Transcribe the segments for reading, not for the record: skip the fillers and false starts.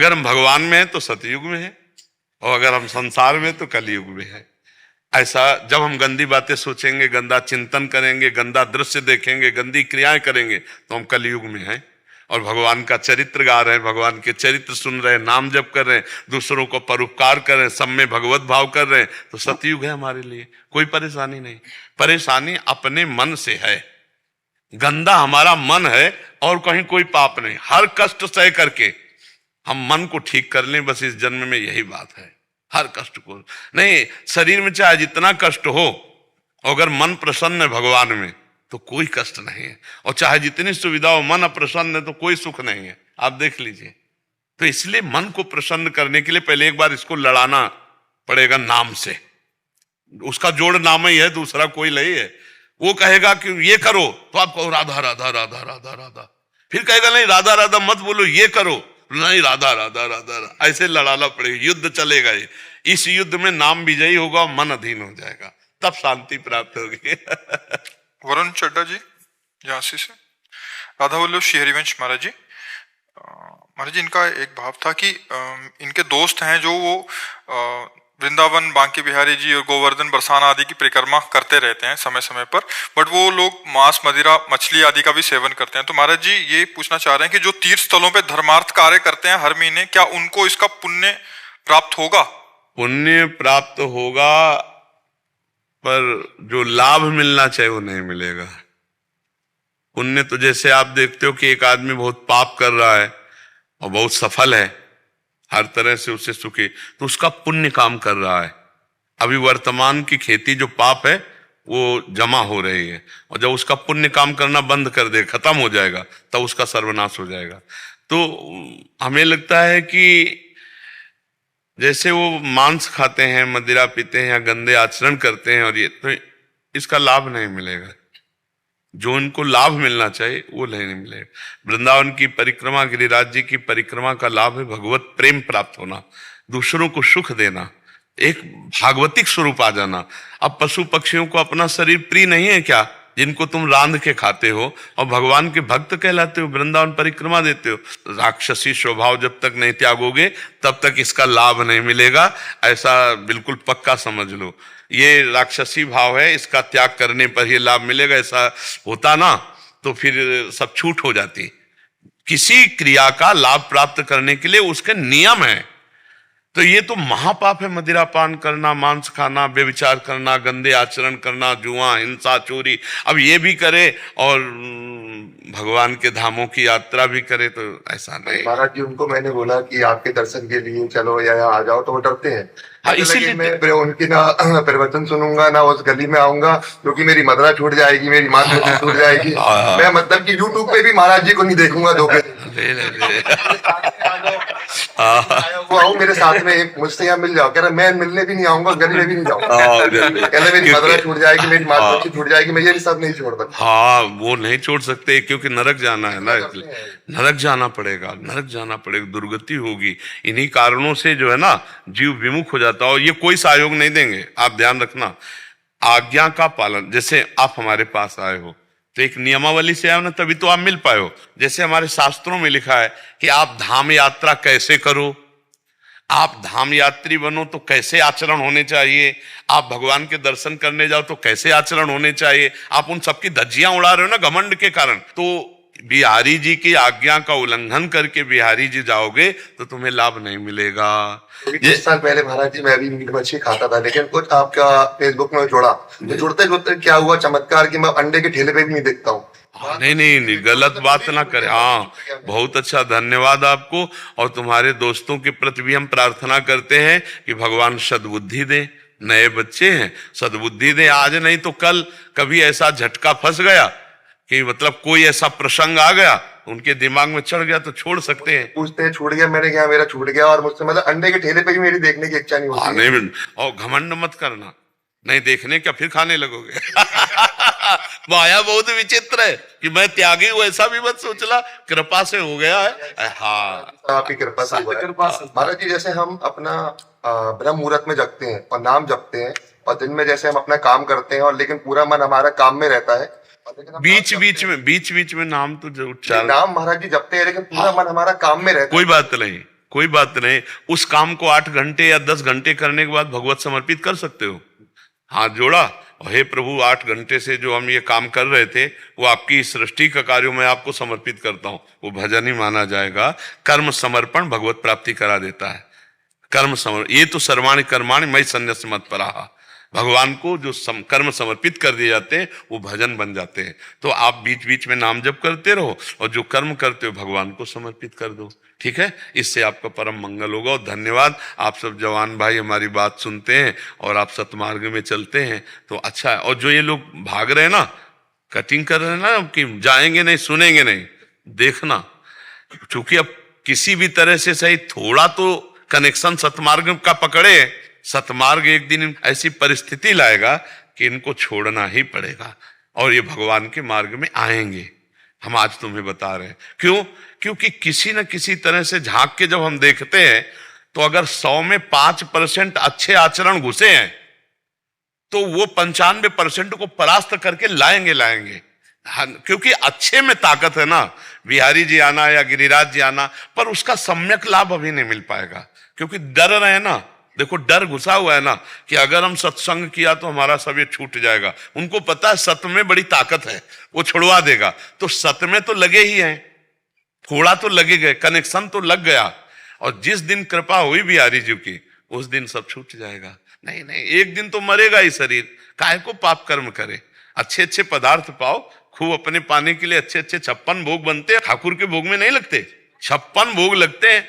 अगर हम भगवान में हैं तो सतयुग में है, और अगर हम संसार में तो कलयुग में है। ऐसा जब हम गंदी बातें सोचेंगे, गंदा चिंतन करेंगे, गंदा दृश्य देखेंगे, गंदी क्रियाएं करेंगे, तो हम कलयुग में हैं। और भगवान का चरित्र गा रहे हैं, भगवान के चरित्र सुन रहे हैं, नाम जप कर रहे हैं, दूसरों को परोपकार कर रहे हैं, सब में भगवत भाव कर रहे हैं, तो सतयुग है हमारे लिए। कोई परेशानी नहीं। परेशानी अपने मन से है, गंदा हमारा मन है, और कहीं कोई पाप नहीं। हर कष्ट सह करके हम मन को ठीक कर लें, बस इस जन्म में यही बात है। हर कष्ट को नहीं, शरीर में चाहे जितना कष्ट हो, अगर मन प्रसन्न है भगवान में तो कोई कष्ट नहीं है, और चाहे जितनी सुविधा हो, मन अप्रसन्न है तो कोई सुख नहीं है। आप देख लीजिए। तो इसलिए मन को प्रसन्न करने के लिए पहले एक बार इसको लड़ाना पड़ेगा नाम से। उसका जोड़ नाम ही है, दूसरा कोई नहीं है। वो कहेगा कि ये करो तो आप कहो राधा राधा राधा राधा राधा, फिर कहेगा नहीं राधा राधा मत बोलो, ये करो, नहीं राधा राधा राधा राधा। ऐसे लड़ाना पड़ेगा, युद्ध चलेगा। ये इस युद्ध में नाम विजयी होगा, मन अधीन हो जाएगा, तब शांति प्राप्त होगी। वरुण चड्डा जी झांसी से। राधा वल्लभ श्री हरिवंश महाराज जी, महाराज जी इनका एक भाव था कि इनके दोस्त हैं जो वो वृंदावन, बांके बिहारी जी और गोवर्धन, बरसाना आदि की परिक्रमा करते रहते हैं समय समय पर, बट वो लोग मांस, मदिरा, मछली आदि का भी सेवन करते हैं। तो महाराज जी ये पूछना चाह रहे हैं कि जो तीर्थ स्थलों पे धर्मार्थ कार्य करते हैं हर महीने, क्या उनको इसका पुण्य प्राप्त होगा? पुण्य प्राप्त होगा, पर जो लाभ मिलना चाहिए वो नहीं मिलेगा। पुण्य तो जैसे आप देखते हो कि एक आदमी बहुत पाप कर रहा है और बहुत सफल है, हर तरह से उससे सुखी, तो उसका पुण्य काम कर रहा है। अभी वर्तमान की खेती जो पाप है वो जमा हो रही है, और जब उसका पुण्य काम करना बंद कर दे, खत्म हो जाएगा, तब उसका सर्वनाश हो जाएगा। तो हमें लगता है कि जैसे वो मांस खाते हैं, मदिरा पीते हैं या गंदे आचरण करते हैं, और ये तो इसका लाभ नहीं मिलेगा। जो इनको लाभ मिलना चाहिए वो नहीं मिलेगा। वृंदावन की परिक्रमा, गिरिराज जी की परिक्रमा का लाभ है भगवत प्रेम प्राप्त होना, दूसरों को सुख देना, एक भागवतिक स्वरूप आ जाना। अब पशु पक्षियों को अपना शरीर प्रिय नहीं है क्या, जिनको तुम रांध के खाते हो और भगवान के भक्त कहलाते हो, वृंदावन परिक्रमा देते हो? राक्षसी स्वभाव जब तक नहीं त्यागोगे तब तक इसका लाभ नहीं मिलेगा, ऐसा बिल्कुल पक्का समझ लो। ये राक्षसी भाव है, इसका त्याग करने पर ही लाभ मिलेगा। ऐसा होता ना तो फिर सब छूट हो जाती। किसी क्रिया का लाभ प्राप्त करने के लिए उसके नियम है। तो ये तो महापाप है, मदिरा पान करना, मांस खाना, व्यभिचार करना, गंदे आचरण करना, जुआ, हिंसा, चोरी। अब ये भी करे और भगवान के धामों की यात्रा भी करे, तो ऐसा नहीं। महाराज जी उनको मैंने बोला कि आपके दर्शन के लिए चलो या आ जाओ, तो वो डरते हैं। हाँ, इसीलिए मैं उनकी ना प्रवचन सुनूंगा ना उस गली में आऊंगा, क्योंकि मेरी मदरा छूट जाएगी, मेरी माँ छूट जाएगी। मैं मतलब कि यूट्यूब पे भी महाराज जी को नहीं देखूंगा धोखे। वो आओ मेरे साथ में, मुझसे यहाँ मिल जाओ। कह रहा मैं मिलने भी नहीं आऊंगा, गली में भी नहीं जाऊंगा। कह रहा मेरी मदरा छूट जाएगी, मेरी माँ छूट जाएगी, मैं ये सब नहीं छोड़ सकता। हाँ, वो नहीं छोड़ सकते क्योंकि नरक जाना है ना, इसलिए नरक जाना पड़ेगा, नरक जाना पड़ेगा, दुर्गति होगी। इन्हीं कारणों से जो है ना जीव विमुख हो जाता है, और ये कोई सहयोग नहीं देंगे। आप ध्यान रखना, आज्ञा का पालन। जैसे आप हमारे पास आए हो तो एक नियमावली से आए ना, तभी तो आप मिल पाए हो। जैसे हमारे शास्त्रों में लिखा है कि आप धाम यात्रा कैसे करो, आप धाम यात्री बनो तो कैसे आचरण होने चाहिए, आप भगवान के दर्शन करने जाओ तो कैसे आचरण होने चाहिए। आप उन सबकी धज्जियां उड़ा रहे हो ना घमंड के कारण। तो बिहारी जी की आज्ञा का उल्लंघन करके बिहारी जी जाओगे तो तुम्हें लाभ नहीं मिलेगा। 20 साल पहले महाराज जी मैं भी मीट मछली खाता था, लेकिन कुछ आपका फेसबुक में जोड़ा, तो जुड़ते जुड़ते क्या हुआ चमत्कार कि मैं अंडे के ठेले पे भी नहीं देखता हूँ। नहीं, गलत बात ना करे। हाँ, बहुत अच्छा, धन्यवाद आपको। और तुम्हारे दोस्तों के प्रति भी हम प्रार्थना करते हैं कि भगवान सद्बुद्धि दे। नए बच्चे हैं, सद्बुद्धि दे, आज नहीं तो कल कभी ऐसा झटका फंस गया कि मतलब कोई ऐसा प्रसंग आ गया, उनके दिमाग में चढ़ गया, तो छोड़ सकते हैं। पूछते हैं छूट गया, मैंने क्या मेरा छूट गया, और मुझसे मतलब अंडे के ठेले पे भी मेरी देखने की इच्छा नहीं होती। नहीं, और घमंड मत करना, नहीं देखने क्या फिर खाने लगोगे। माया बहुत विचित्र है कि मैं त्यागी हूं, ऐसा भी मत सोचना, कृपा से हो गया है। हाँ, आपकी कृपा से महाराज जी। जैसे हम अपना ब्रह्म मुहूर्त में जगते हैं और नाम जपते हैं, और दिन में जैसे हम अपना काम करते हैं, और लेकिन पूरा मन हमारा काम में रहता है, बीच बीच में नाम तो जरूर, नाम महाराज जी जपते हैं, लेकिन पूरा मन हमारा काम में रहता है। कोई बात नहीं, कोई बात नहीं, उस काम को 8 घंटे या 10 घंटे करने के बाद भगवत समर्पित कर सकते हो। हाथ जोड़ा और हे प्रभु 8 घंटे से जो हम ये काम कर रहे थे वो आपकी सृष्टि का कार्य मैं आपको समर्पित करता हूं, वो भजन ही माना जाएगा। कर्म समर्पण भगवत प्राप्ति करा देता है। कर्म समर्पण, ये तो सर्वाणि कर्माणि मयि सन्न्यस्य मत्पराः, भगवान को जो कर्म समर्पित कर दिए जाते हैं वो भजन बन जाते हैं। तो आप बीच बीच में नाम जप करते रहो और जो कर्म करते हो भगवान को समर्पित कर दो, ठीक है। इससे आपका परम मंगल होगा। और धन्यवाद, आप सब जवान भाई हमारी बात सुनते हैं और आप सतमार्ग में चलते हैं तो अच्छा है। और जो ये लोग भाग रहे हैं ना, कटिंग कर रहे हैं ना कि जाएंगे नहीं सुनेंगे नहीं, देखना, क्योंकि अब किसी भी तरह से सही थोड़ा तो कनेक्शन सतमार्ग का पकड़े। सतमार्ग एक दिन ऐसी परिस्थिति लाएगा कि इनको छोड़ना ही पड़ेगा और ये भगवान के मार्ग में आएंगे। हम आज तुम्हें बता रहे हैं क्यों, क्योंकि किसी न किसी तरह से झांक के जब हम देखते हैं तो अगर 100 में 5% अच्छे आचरण घुसे हैं तो वो 95% को परास्त करके लाएंगे। क्योंकि अच्छे में ताकत है ना। बिहारी जी आना या गिरिराज जी आना, पर उसका सम्यक लाभ अभी नहीं मिल पाएगा क्योंकि डर रहे हैं ना। देखो डर घुसा हुआ है ना कि अगर हम सत्संग किया तो हमारा सब ये छूट जाएगा। उनको पता है सत्य में बड़ी ताकत है, वो छुड़वा देगा। तो सत्य में तो लगे ही हैं, थोड़ा तो लगे गए, कनेक्शन तो लग गया। और जिस दिन कृपा हुई बिहारी जी की उस दिन सब छूट जाएगा। नहीं नहीं, एक दिन तो मरेगा ही शरीर, काहे को पाप कर्म करे। अच्छे अच्छे पदार्थ पाओ, खूब अपने पाने के लिए अच्छे अच्छे 56 भोग बनते हैं। ठाकुर के भोग में नहीं लगते, 56 भोग लगते हैं।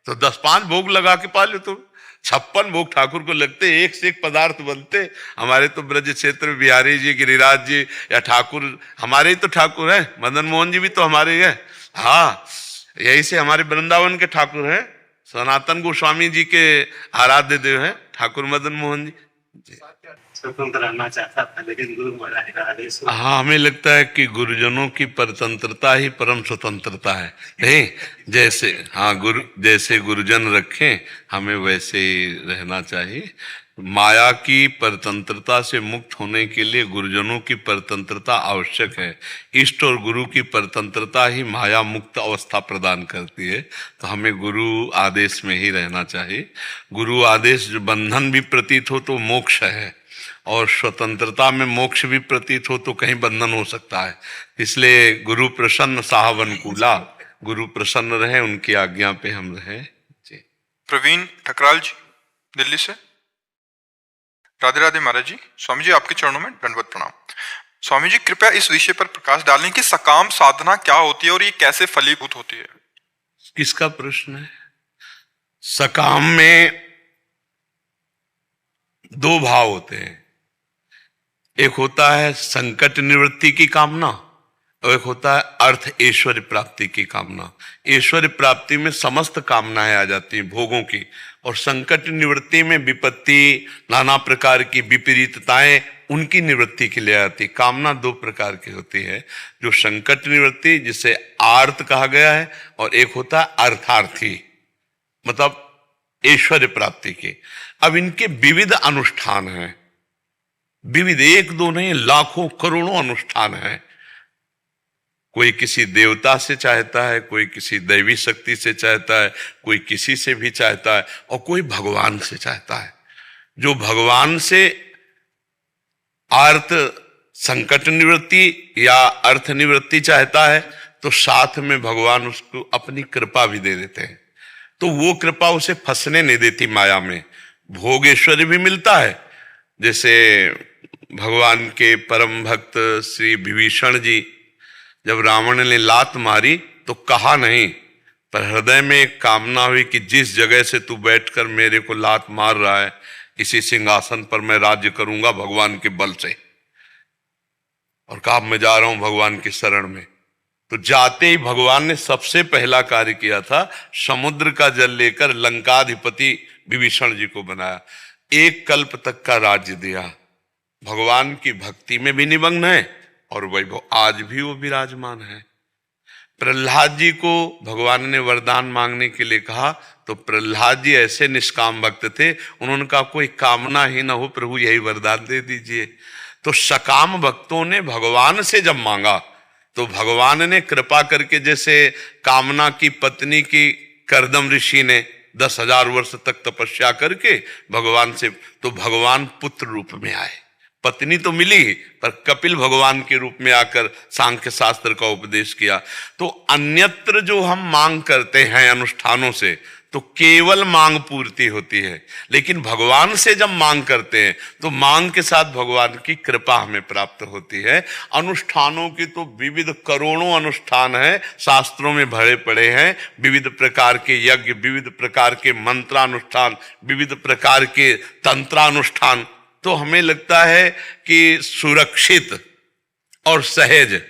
तो 10-5 भोग लगा के पा लो तो 56 भोग ठाकुर को लगते, एक से एक पदार्थ बनते। हमारे तो ब्रज क्षेत्र में बिहारी जी, गिरिराज जी या ठाकुर, हमारे ही तो ठाकुर है। मदन मोहन जी भी तो हमारे ही है। हाँ, यही से हमारे वृंदावन के ठाकुर हैं। सनातन गोस्वामी जी के आराध्य देव हैं ठाकुर मदन मोहन जी। स्वतंत्र रहना चाहता था लेकिन गुरु महाराज का आदेश। हाँ, हमें लगता है कि गुरुजनों की परतंत्रता ही परम स्वतंत्रता है। नहीं, जैसे हाँ गुरु जैसे गुरुजन रखें हमें वैसे ही रहना चाहिए। माया की परतंत्रता से मुक्त होने के लिए गुरुजनों की परतंत्रता आवश्यक है। इष्ट और गुरु की परतंत्रता ही माया मुक्त अवस्था प्रदान करती है। तो हमें गुरु आदेश में ही रहना चाहिए। गुरु आदेश जो बंधन भी प्रतीत हो तो मोक्ष है, और स्वतंत्रता में मोक्ष भी प्रतीत हो तो कहीं बंधन हो सकता है। इसलिए गुरु प्रसन्न साहब अनुकूला, गुरु प्रसन्न रहे, उनकी आज्ञा पे हम रहे जी। प्रवीण ठकराल जी दिल्ली से। राधे राधे महाराज जी। स्वामी जी आपके चरणों में दंडवत प्रणाम। स्वामी जी कृपया इस विषय पर प्रकाश डालें कि सकाम साधना क्या होती है और ये कैसे फलीभूत होती है। किसका प्रश्न है? सकाम में 2 भाव होते हैं। एक होता है संकट निवृत्ति की कामना और एक होता है अर्थ ऐश्वर्य प्राप्ति की कामना। ऐश्वर्य प्राप्ति में समस्त कामनाएं आ जाती हैं भोगों की, और संकट निवृत्ति में विपत्ति, नाना प्रकार की विपरीतताएं, उनकी निवृत्ति के लिए आती। कामना 2 प्रकार की होती है, जो संकट निवृत्ति जिसे आर्त कहा गया है, और एक होता है अर्थार्थी, मतलब ऐश्वर्य प्राप्ति की। अब इनके विविध अनुष्ठान हैं, विविध, 1-2 नहीं, लाखों करोड़ों अनुष्ठान हैं। कोई किसी देवता से चाहता है, कोई किसी दैवी शक्ति से चाहता है, कोई किसी से भी चाहता है, और कोई भगवान से चाहता है। जो भगवान से अर्थ संकट निवृत्ति या अर्थ निवृत्ति चाहता है तो साथ में भगवान उसको अपनी कृपा भी दे देते हैं। तो वो कृपा उसे फंसने नहीं देती माया में। भोगेश्वरी भी मिलता है, जैसे भगवान के परम भक्त श्री विभीषण जी, जब रावण ने लात मारी तो कहा नहीं, पर हृदय में एक कामना हुई कि जिस जगह से तू बैठकर मेरे को लात मार रहा है, इसी सिंहासन पर मैं राज्य करूंगा भगवान के बल से। और कहा मैं जा रहा हूं भगवान की शरण में। तो जाते ही भगवान ने सबसे पहला कार्य किया था, समुद्र का जल लेकर लंकाधिपति विभीषण जी को बनाया, 1 कल्प तक का राज्य दिया। भगवान की भक्ति में भी निमग्न है और वैभव आज भी वो विराजमान है। प्रहलाद जी को भगवान ने वरदान मांगने के लिए कहा तो प्रहलाद जी ऐसे निष्काम भक्त थे, उन्होंने कहा कोई कामना ही ना हो प्रभु यही वरदान दे दीजिए। तो सकाम भक्तों ने भगवान से जब मांगा तो भगवान ने कृपा करके, जैसे कामना की पत्नी की करदम ऋषि ने 10,000 वर्ष तक तपस्या करके भगवान से, तो भगवान पुत्र रूप में आए। पत्नी तो मिली पर कपिल भगवान के रूप में आकर सांख्य शास्त्र का उपदेश किया। तो अन्यत्र जो हम मांग करते हैं अनुष्ठानों से, तो केवल मांग पूर्ति होती है, लेकिन भगवान से जब मांग करते हैं तो मांग के साथ भगवान की कृपा हमें प्राप्त होती है। अनुष्ठानों की तो विविध करोड़ों अनुष्ठान हैं, शास्त्रों में भरे पड़े हैं, विविध प्रकार के यज्ञ, विविध प्रकार के मंत्रानुष्ठान, विविध प्रकार के तंत्रानुष्ठान। तो हमें लगता है कि सुरक्षित और सहज,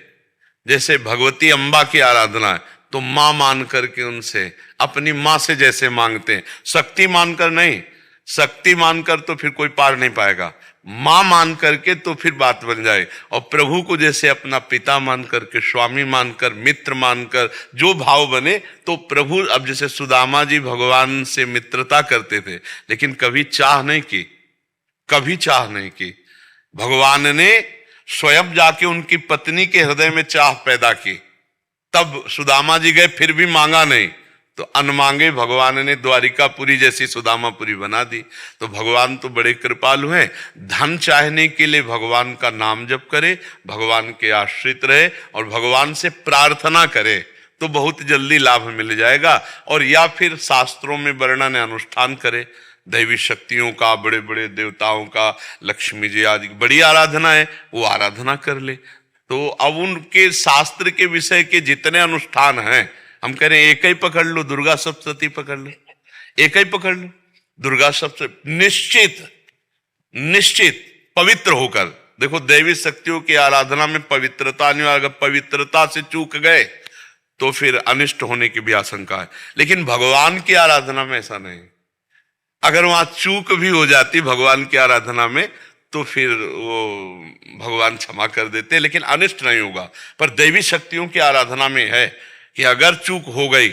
जैसे भगवती अम्बा की आराधना है तो मां मान करके उनसे, अपनी मां से जैसे मांगते हैं, शक्ति मानकर नहीं, शक्ति मानकर तो फिर कोई पार नहीं पाएगा, मां मान करके तो फिर बात बन जाए। और प्रभु को जैसे अपना पिता मान करके, स्वामी मानकर, मित्र मानकर जो भाव बने, तो प्रभु, अब जैसे सुदामा जी भगवान से मित्रता करते थे लेकिन कभी चाह नहीं की, कभी चाह नहीं की। भगवान ने स्वयं जाके उनकी पत्नी के हृदय में चाह पैदा की, तब सुदामा जी गए, फिर भी मांगा नहीं, तो अनमांगे भगवान ने द्वारिकापुरी जैसी सुदामापुरी बना दी। तो भगवान तो बड़े कृपालु हैं। धन चाहने के लिए भगवान का नाम जप करे, भगवान के आश्रित रहे और भगवान से प्रार्थना करे तो बहुत जल्दी लाभ मिल जाएगा। और या फिर शास्त्रों में वर्णन अनुष्ठान करे, दैवी शक्तियों का, बड़े बड़े देवताओं का, लक्ष्मी जी आदि बड़ी आराधना है, वो आराधना कर ले। तो अब उनके शास्त्र के विषय के जितने अनुष्ठान हैं, हम कह रहे हैं एक ही पकड़ लो, दुर्गा सप्तशती पकड़ लो, एक ही पकड़ लो, दुर्गा सप्तशती, निश्चित निश्चित पवित्र होकर। देखो, दैवी शक्तियों की आराधना में पवित्रता नहीं, अगर पवित्रता से चूक गए तो फिर अनिष्ट होने की भी आशंका है। लेकिन भगवान की आराधना में ऐसा नहीं, अगर वहां चूक भी हो जाती भगवान की आराधना में तो फिर वो भगवान क्षमा कर देते, लेकिन अनिष्ट नहीं होगा। पर दैवी शक्तियों की आराधना में है कि अगर चूक हो गई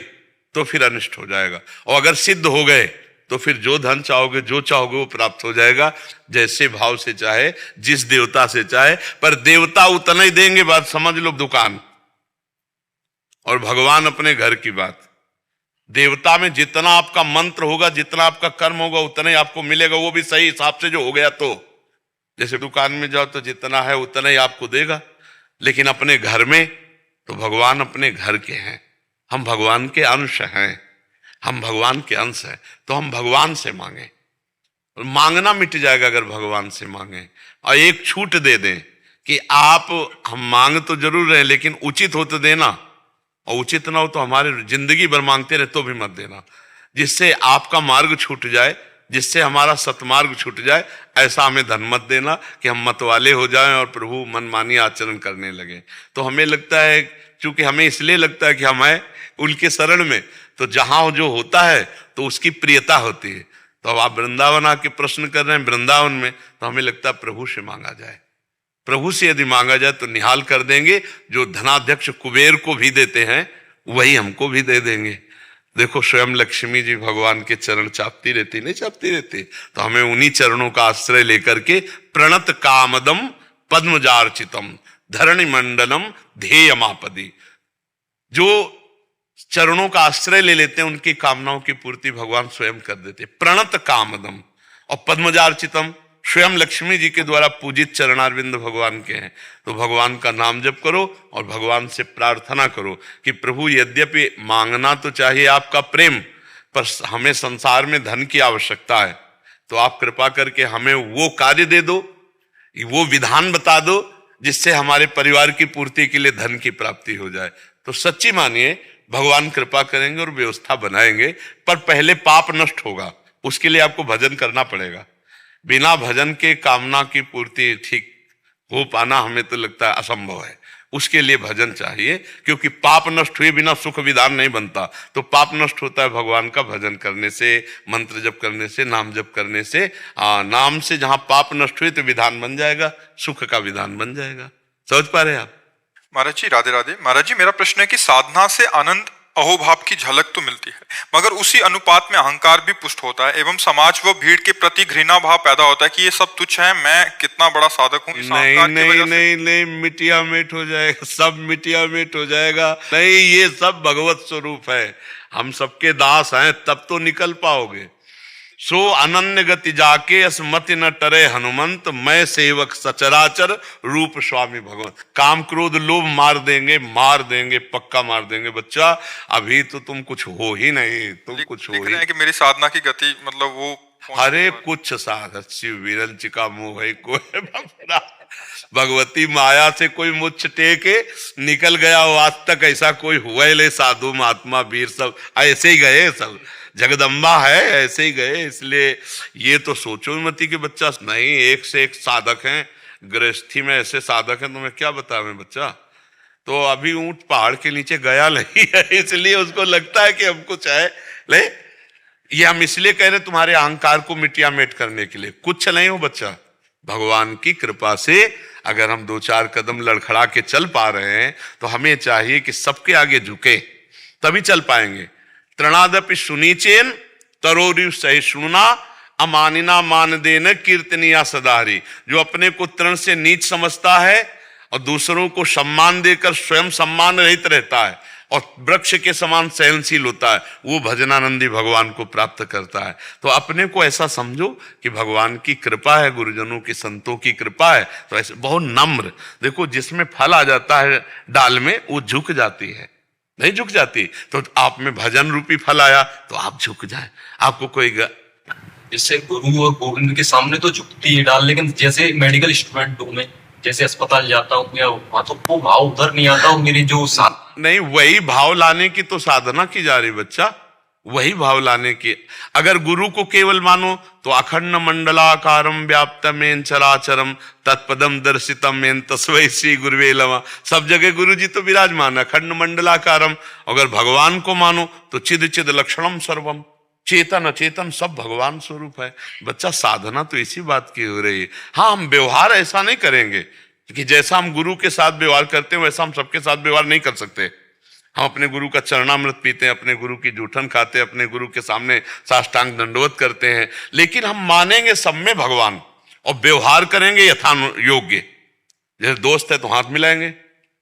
तो फिर अनिष्ट हो जाएगा, और अगर सिद्ध हो गए तो फिर जो धन चाहोगे, जो चाहोगे वो प्राप्त हो जाएगा, जैसे भाव से चाहे, जिस देवता से चाहे। पर देवता उतना ही देंगे, बात समझ लो, दुकान, और भगवान अपने घर की बात। देवता में जितना आपका मंत्र होगा, जितना आपका कर्म होगा, उतना ही आपको मिलेगा, वो भी सही हिसाब से जो हो गया। तो जैसे दुकान में जाओ तो जितना है उतना ही आपको देगा, लेकिन अपने घर में तो भगवान अपने घर के हैं, हम भगवान के अंश हैं, हम भगवान के अंश हैं, तो हम भगवान से मांगे। मांगना मिट जाएगा अगर भगवान से मांगे। और एक छूट दे दें कि आप, हम मांग तो जरूर रहे लेकिन उचित हो तो देना, और उचित ना हो तो हमारे जिंदगी भर मांगते रहे तो भी मत देना, जिससे आपका मार्ग छूट जाए, जिससे हमारा सतमार्ग छूट जाए। ऐसा हमें धन मत देना कि हम मतवाले हो जाएं और प्रभु मनमानी आचरण करने लगे। तो हमें लगता है, क्योंकि हमें इसलिए लगता है कि हम हैं उनके शरण में, तो जहां जो होता है तो उसकी प्रियता होती है। तो अब आप वृंदावन आके प्रश्न कर रहे हैं वृंदावन में, तो हमें लगता है प्रभु से मांगा जाए। प्रभु से यदि मांगा जाए तो निहाल कर देंगे, जो धनाध्यक्ष कुबेर को भी देते हैं वही हमको भी दे देंगे। देखो, स्वयं लक्ष्मी जी भगवान के चरण चापती रहती, नहीं चापती रहती, तो हमें उन्हीं चरणों का आश्रय लेकर के प्रणत कामदम पद्मजार्चितम धरणि मंडलम ध्येयमापदी, जो चरणों का आश्रय ले लेते हैं उनकी कामनाओं की पूर्ति भगवान स्वयं कर देते। प्रणत कामदम और पद्मजार्चितम, स्वयं लक्ष्मी जी के द्वारा पूजित चरणारविंद भगवान के हैं। तो भगवान का नाम जप करो और भगवान से प्रार्थना करो कि प्रभु, यद्यपि मांगना तो चाहिए आपका प्रेम, पर हमें संसार में धन की आवश्यकता है, तो आप कृपा करके हमें वो कार्य दे दो, वो विधान बता दो जिससे हमारे परिवार की पूर्ति के लिए धन की प्राप्ति हो जाए। तो सच्ची मानिए भगवान कृपा करेंगे और व्यवस्था बनाएंगे, पर पहले पाप नष्ट होगा, उसके लिए आपको भजन करना पड़ेगा। बिना भजन के कामना की पूर्ति ठीक हो पाना हमें तो लगता है असंभव है। उसके लिए भजन चाहिए, क्योंकि पाप नष्ट हुए बिना सुख विधान नहीं बनता। तो पाप नष्ट होता है भगवान का भजन करने से, मंत्र जप करने से, नाम जप करने से। नाम से जहां पाप नष्ट हुए तो विधान बन जाएगा, सुख का विधान बन जाएगा। समझ पा रहे हैं आप? महाराज जी राधे राधे। महाराज जी, मेरा प्रश्न है कि साधना से आनंद अहोभाव की झलक तो मिलती है, मगर उसी अनुपात में अहंकार भी पुष्ट होता है एवं समाज व भीड़ के प्रति घृणा भाव पैदा होता है कि ये सब तुच्छ है, मैं कितना बड़ा साधक हूँ। नहीं, मिटिया मिट हो जाएगा, सब मिटिया मिट हो जाएगा। नहीं, ये सब भगवत स्वरूप है। हम सबके दास हैं, तब तो निकल पाओगे। सो अनन्य गति जाके असमति न टरे हनुमंत, मैं सेवक सचराचर रूप स्वामी भगवंत। काम क्रोध लोभ मार देंगे पक्का मार देंगे बच्चा। अभी तो तुम कुछ हो ही नहीं, तुम कुछ हो लिख ही। रहे हैं कि मेरी साधना की गति मतलब वो अरे कुछ साधस्य विरंच का मुंह है कोई भवरा। भगवती माया से कोई मुच्छ टेके निकल गया हो, आज तक ऐसा कोई हुआ ही ले। साधु महात्मा वीर सब ऐसे ही गए, सब जगदम्बा है ऐसे ही गए। इसलिए ये तो सोचो मती कि बच्चा नहीं, एक से एक साधक हैं। गृहस्थी में ऐसे साधक हैं, तुम्हें क्या बतावें बच्चा। तो अभी ऊंट पहाड़ के नीचे गया नहीं है, इसलिए उसको लगता है कि हम कुछ है। ले ये हम इसलिए कह रहे तुम्हारे अहंकार को मिटिया मेट करने के लिए। कुछ नहीं हो बच्चा, भगवान की कृपा से अगर हम 2-4 कदम लड़खड़ा के चल पा रहे हैं तो हमें चाहिए कि सबके आगे झुके, तभी चल पाएंगे। तृणादपि सुनीचेन तरोरिव सहिष्णुना अमानिना मान देन कीर्तनिया सदाहरी। जो अपने को तृण से नीच समझता है और दूसरों को सम्मान देकर स्वयं सम्मान रहित रहता है और वृक्ष के समान सहनशील होता है, वो भजनानंदी भगवान को प्राप्त करता है। तो अपने को ऐसा समझो कि भगवान की कृपा है, गुरुजनों की संतों की कृपा है। तो ऐसे बहुत नम्र, देखो जिसमें फल आ जाता है डाल में, वो झुक जाती है, नहीं झुक जाती। तो आप में भजन रूपी फल आया तो आप झुक जाए। आपको कोई जैसे गुरु और गोविंद के सामने तो झुकती है डाल, लेकिन जैसे मेडिकल स्टूडेंट हूँ मैं, जैसे अस्पताल जाता हूँ या वहां तो वो भाव उधर नहीं आता हूँ। मेरी जो नहीं, वही भाव लाने की तो साधना की जा रही बच्चा, वही भाव लाने की। अगर गुरु को केवल मानो तो अखंड मंडलाकारम व्याप्तमेन चराचरम तत्पदम दर्शितम एन तस्मै श्री गुरुवे नमः। सब जगह गुरु जी तो विराजमान है, अखंड मंडलाकारम। अगर भगवान को मानो तो चिद चिद लक्षणम सर्वम, चेतन अचेतन सब भगवान स्वरूप है। बच्चा साधना तो इसी बात की हो रही है। हाँ, हम व्यवहार ऐसा नहीं करेंगे कि जैसा हम गुरु के साथ व्यवहार करते हैं वैसा हम सबके साथ व्यवहार नहीं कर सकते। हम अपने गुरु का चरणामृत पीते हैं, अपने गुरु की जूठन खाते हैं, अपने गुरु के सामने साष्टांग दंडवत करते हैं, लेकिन हम मानेंगे सब में भगवान और व्यवहार करेंगे यथा योग्य। जैसे दोस्त है तो हाथ मिलाएंगे,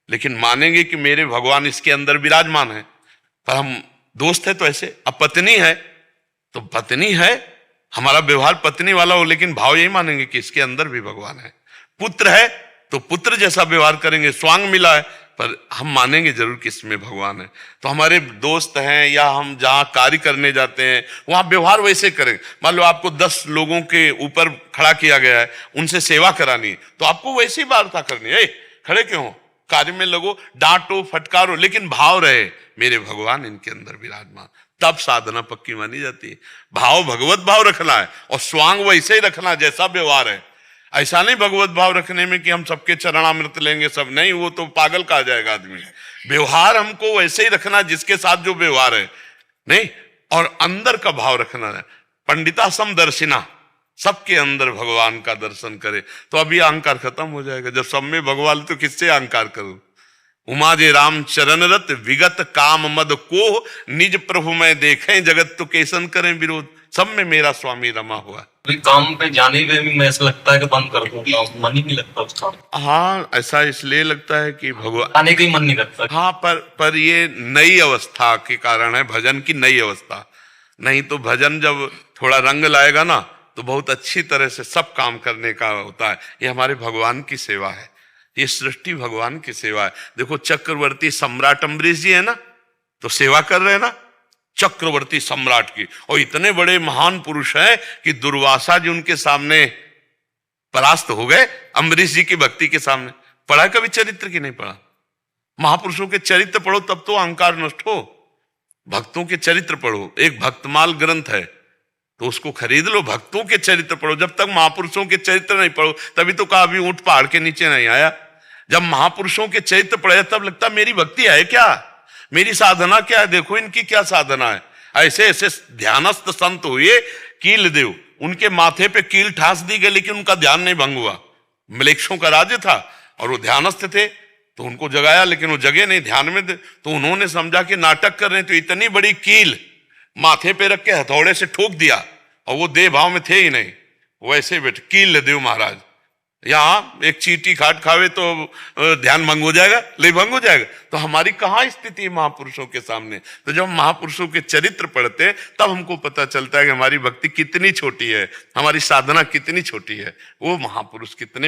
लेकिन मानेंगे कि मेरे भगवान इसके अंदर विराजमान है। पर हम दोस्त है तो ऐसे, अब पत्नी है तो पत्नी है, हमारा व्यवहार पत्नी वाला हो, लेकिन भाव यही मानेंगे कि इसके अंदर भी भगवान है। पुत्र है तो पुत्र जैसा व्यवहार करेंगे, स्वांग मिला है पर हम मानेंगे जरूर कि इसमें भगवान है। तो हमारे दोस्त हैं या हम जहां कार्य करने जाते हैं वहां व्यवहार वैसे करेंगे। मान लो आपको 10 लोगों के ऊपर खड़ा किया गया है, उनसे सेवा करानी, तो आपको वैसी वार्ता करनी है। खड़े क्यों हो, कार्य में लगो, डांटो फटकारो, लेकिन भाव रहे मेरे भगवान इनके अंदर विराजमान, तब साधना पक्की मानी जाती है। भाव भगवत भाव रखना है और स्वांग वैसे ही रखना जैसा व्यवहार है। ऐसा नहीं भगवत भाव रखने में कि हम सबके चरणामृत लेंगे सब, नहीं, वो तो पागल कहा जाएगा आदमी। व्यवहार हमको वैसे ही रखना जिसके साथ जो व्यवहार है, नहीं, और अंदर का भाव रखना है। पंडिता सम दर्शिना, सबके अंदर भगवान का दर्शन करे तो अभी अहंकार खत्म हो जाएगा। जब सब में भगवान तो किससे अहंकार करूं। उमा जे राम चरण रत विगत काम मद को निज प्रभु में देखें जगत तो कैसन करें विरोध। सब में मेरा स्वामी रमा हुआ है। काम पे जाने में भी मैं ऐसा लगता है कि बंद कर दूं, मन ही नहीं लगता उसका। हाँ, ऐसा इसलिए लगता है कि भगवान आने का ही मन नहीं लगता। हाँ, पर ये नई अवस्था के कारण है, भजन की नई अवस्था। नहीं तो भजन जब थोड़ा रंग लाएगा ना तो बहुत अच्छी तरह से सब काम करने का होता है। ये हमारे भगवान की सेवा है, ये सृष्टि भगवान की सेवा है। देखो चक्रवर्ती सम्राट अम्बरीश जी है ना, तो सेवा कर रहे हैं ना चक्रवर्ती सम्राट की, और इतने बड़े महान पुरुष हैं कि दुर्वासा जी उनके सामने परास्त हो गए अम्बरीश जी की भक्ति के सामने। पढ़ा कभी चरित्र की नहीं पढ़ा? महापुरुषों के चरित्र पढ़ो तब तो अहंकार नष्ट हो। भक्तों के चरित्र पढ़ो, एक भक्तमाल ग्रंथ है तो उसको खरीद लो, भक्तों के चरित्र पढ़ो। जब तक महापुरुषों के चरित्र नहीं पढ़ो, तभी तो कहा अभी ऊंट पहाड़ के नीचे नहीं आया। जब महापुरुषों के चरित्र पढ़े तब लगता मेरी भक्ति है क्या, मेरी साधना क्या है, देखो इनकी क्या साधना है। ऐसे ऐसे ध्यानस्थ संत हुए कील देव, उनके माथे पे कील ठास दी गई लेकिन उनका ध्यान नहीं भंग हुआ। मलेक्षों का राज्य था और वो ध्यानस्थ थे तो उनको जगाया, लेकिन वो जगे नहीं ध्यान में। तो उन्होंने समझा कि नाटक कर रहे हैं, तो इतनी बड़ी कील माथे पे रख के हथौड़े से ठोक दिया और वो देह भाव में थे ही नहीं, वैसे बैठे कील देव महाराज। यहाँ एक चीटी खाट खावे तो ध्यान भंग हो जाएगा, ले भंग हो जाएगा। तो हमारी कहाँ स्थिति है महापुरुषों के सामने? तो जब महापुरुषों के चरित्र पढ़ते तब हमको पता चलता है कि हमारी भक्ति कितनी छोटी है, हमारी साधना कितनी छोटी है, वो महापुरुष कितने